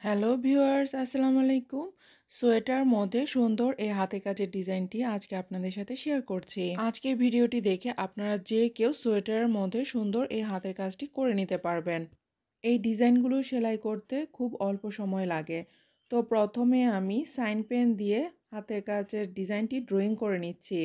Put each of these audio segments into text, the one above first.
Hello viewers, আসসালামু আলাইকুম। Sweater মধ্যে সুন্দর এই হাতে কাজের ডিজাইনটি আজকে আপনাদের সাথে শেয়ার করছি। আজকের ভিডিওটি দেখে আপনারা যে কেউ সোয়েটারের মধ্যে সুন্দর এই হাতের কাজটি করে নিতে পারবেন। এই ডিজাইনগুলো সেলাই করতে খুব অল্প সময় লাগে। তো প্রথমে আমি সাইন পেন দিয়ে হাতের কাজের ডিজাইনটি ড্রয়িং করে নিচ্ছি।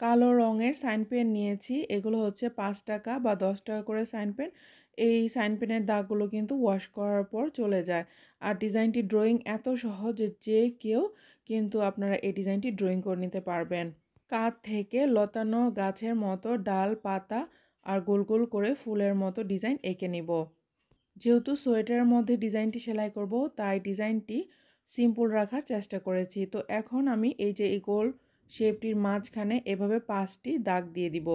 কালো রঙের সাইন পেন নিয়েছি। এগুলো হচ্ছে ৫ টাকা বা ১০ টাকা করে সাইন পেন। এই সাইন পেনের দাগগুলো কিন্তু ওয়াশ করার পর চলে যায়। আর ডিজাইনটি ড্রয়িং এত সহজ যে কেউ কিন্তু আপনারা এই ডিজাইনটি ড্রয়িং করে নিতে পারবেন। কাঁধ থেকে লতানো গাছের মতো ডাল, পাতা আর গোল গোল করে ফুলের মতো ডিজাইন এঁকে নিব। যেহেতু সোয়েটারের মধ্যে ডিজাইনটি সেলাই করব, তাই ডিজাইনটি সিম্পল রাখার চেষ্টা করেছি। তো এখন আমি এই যে এই গোল শেপটির মাঝখানে এভাবে 5টি দাগ দিয়ে দিব।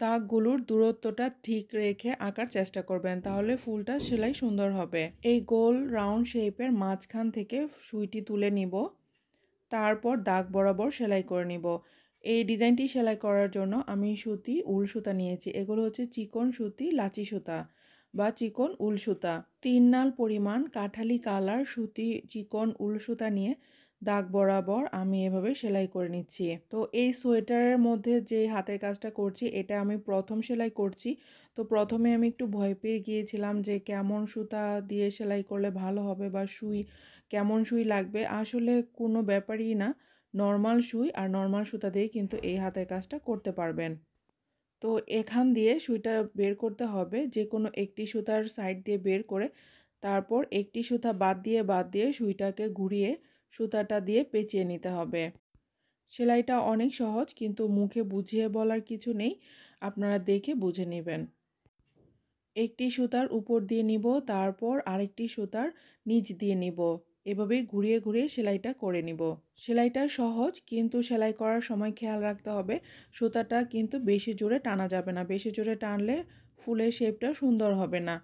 দাগগুলোর দূরত্বটা ঠিক রেখে আঁকার চেষ্টা করবেন, তাহলে ফুলটা সেলাই সুন্দর হবে। এই গোল রাউন্ড শেপের মাঝখান থেকে সুইটি তুলে নিব, তারপর দাগ বরাবর সেলাই করে নিব। এই ডিজাইনটি সেলাই করার জন্য আমি সুতি উল সুতা নিয়েছি। এগুলো হচ্ছে চিকন সুতি লাচি সুতা বা চিকন উল সুতা। 3 নাল পরিমাণ কাঠালি কালার সুতি চিকন উল সুতা নিয়ে দাগ বরাবর আমি এভাবে সেলাই করে নিচ্ছি। তো এই সোয়েটারের মধ্যে যে হাতের কাজটা করছি এটা আমি প্রথম সেলাই করছি। তো প্রথমে আমি একটু ভয় পেয়ে গিয়েছিলাম যে কেমন সুতা দিয়ে সেলাই করলে ভালো হবে বা সুই কেমন সুই লাগবে। আসলে কোনো ব্যাপারই না, নর্মাল সুই আর নর্মাল সুতা দিয়ে কিন্তু এই হাতের কাজটা করতে পারবেন। তো এখান দিয়ে সুইটা বের করতে হবে, যে কোনো একটি সুতার সাইড দিয়ে বের করে তারপর একটি সুতা বাদ দিয়ে সুইটাকে ঘুরিয়ে সুতাটা দিয়ে পেঁচিয়ে নিতে হবে। সেলাইটা অনেক সহজ, কিন্তু মুখে বুঝিয়ে বলার কিছু নেই, আপনারা দেখে বুঝে নেবেন। একটি সুতার উপর দিয়ে নিব, তারপর আরেকটি সুতার নিচ দিয়ে নিব। এভাবেই ঘুরিয়ে ঘুরিয়ে সেলাইটা করে নিব। সেলাইটা সহজ, কিন্তু সেলাই করার সময় খেয়াল রাখতে হবে সুতাটা কিন্তু বেশি জোরে টানা যাবে না। বেশি জোরে টানলে ফুলের শেপটা সুন্দর হবে না।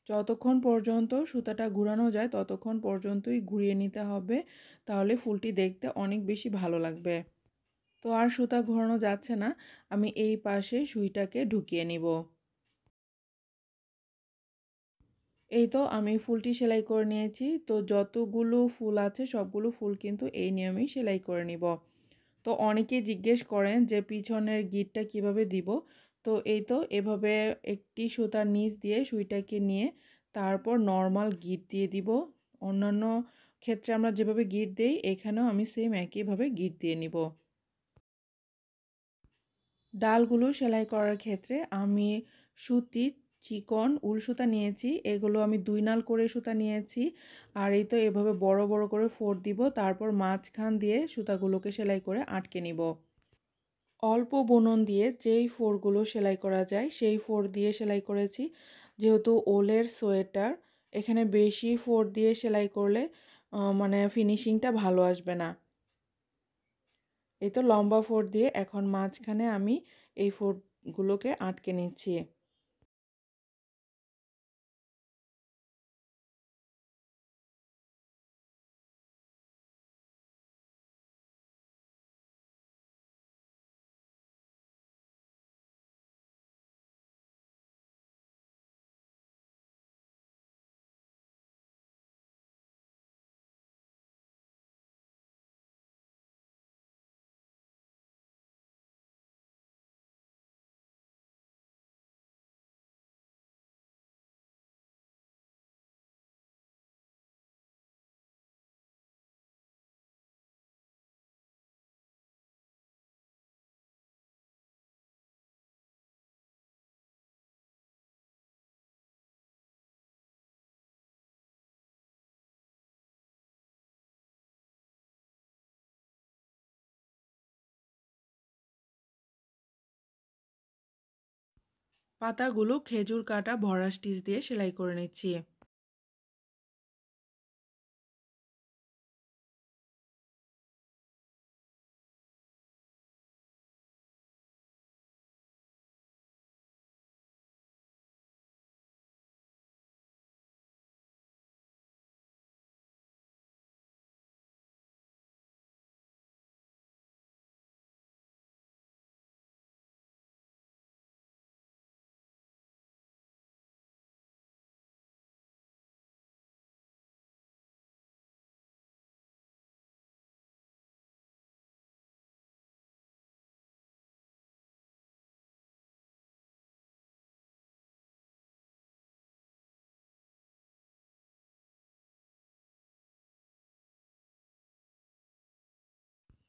যতক্ষণ পর্যন্ত সুতাটা ঘুরানো যায় ততক্ষণ পর্যন্তই ঘুরিয়ে নিতে হবে, তাহলে ফুলটি দেখতে অনেক বেশি ভালো লাগবে। তো আর সুতা ঘোরানো যাচ্ছে না, আমি এই পাশে সুইটাকে ঢুকিয়ে নিব। এই তো আমি ফুলটি সেলাই করে নিয়েছি। তো যতগুলো ফুল আছে সবগুলো ফুল কিন্তু এই নিয়মেই সেলাই করে নিব। তো অনেকেই জিজ্ঞেস করেন যে পিছনের গিঁটটা কিভাবে দিব। তো এই তো এভাবে একটি সুতার নিচ দিয়ে সুইটাকে নিয়ে তারপর নর্মাল গিঁট দিয়ে দিব। অন্যান্য ক্ষেত্রে আমরা যেভাবে গিঁট দেই এখানেও আমি সেম একইভাবে গিঁট দিয়ে নিব। ডালগুলো সেলাই করার ক্ষেত্রে আমি সুতি চিকন উল সুতা নিয়েছি। এগুলো আমি 2 নাল করে সুতা নিয়েছি। আর এই তো এভাবে বড় বড় করে ফোড় দিব, তারপর মাঝখান দিয়ে সুতাগুলোকে সেলাই করে আটকে নিব। অল্প বুনন দিয়ে যেই ফোড়গুলো সেলাই করা যায় সেই ফোড় দিয়ে সেলাই করেছি। যেহেতু ওলের সোয়েটার, এখানে বেশি ফোড় দিয়ে সেলাই করলে মানে ফিনিশিংটা ভালো আসবে না। এই তো লম্বা ফোড় দিয়ে এখন মাঝখানে আমি এই ফোড়গুলোকে আটকে নিচ্ছি। পাতাগুলো খেজুর কাটা ভরা স্টিচ দিয়ে সেলাই করে নিচ্ছি।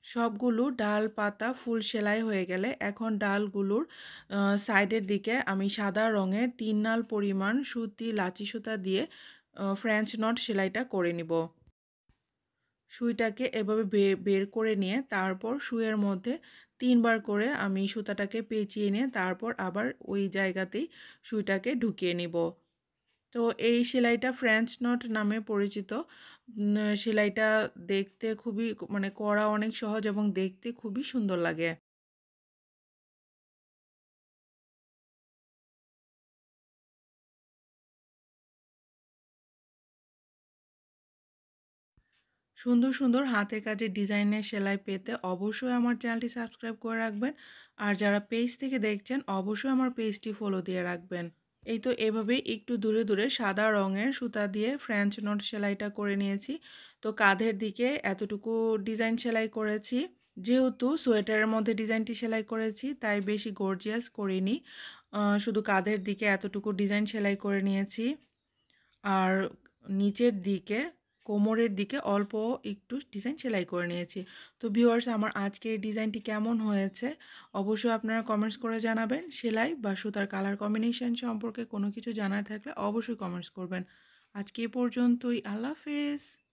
সবগুলো ডাল পাতা ফুল সেলাই হয়ে গেলে এখন ডালগুলোর সাইডের দিকে আমি সাদা রঙের 3 নাল পরিমাণ সুতি লাচি সুতা দিয়ে ফ্রেঞ্চ নট সেলাইটা করে নিব। সুইটাকে এভাবে বের করে নিয়ে তারপর সুইয়ের মধ্যে 3 বার করে আমি সুতাটাকে পেঁচিয়ে নিয়ে তারপর আবার ওই জায়গাতেই সুইটাকে ঢুকিয়ে নিব। তো এই সেলাইটা ফ্রেঞ্চ নট নামে পরিচিত। সেলাইটা দেখতে খুবই মানে করা অনেক সহজ এবং দেখতে খুবই সুন্দর লাগে। সুন্দর সুন্দর হাতের কাজের ডিজাইনের সেলাই পেতে অবশ্যই আমার চ্যানেলটি সাবস্ক্রাইব করে রাখবেন। আর যারা পেজ থেকে দেখছেন অবশ্যই আমার পেজটি ফলো দিয়ে রাখবেন। এই তো এভাবে একটু দূরে দূরে সাদা রঙের সুতা দিয়ে ফ্রেঞ্চ নট সেলাইটা করে নিয়েছি। তো কাঁধের দিকে এতটুকু ডিজাইন সেলাই করেছি। যেহেতু সোয়েটারের মধ্যে ডিজাইনটি সেলাই করেছি তাই বেশি গর্জিয়াস করিনি, শুধু কাঁধের দিকে এতটুকু ডিজাইন সেলাই করে নিয়েছি। আর নিচের দিকে কোমরের দিকে অল্প একটু ডিজাইন সেলাই করে নিয়েছি। তো ভিউয়ার্স, আমার আজকের ডিজাইনটি কেমন হয়েছে অবশ্যই আপনারা কমেন্টস করে জানাবেন। সেলাই বা সুতার কালার কম্বিনেশন সম্পর্কে কোনো কিছু জানার থাকলে অবশ্যই কমেন্টস করবেন। আজকে এ পর্যন্তই। আল্লাহ হাফেজ।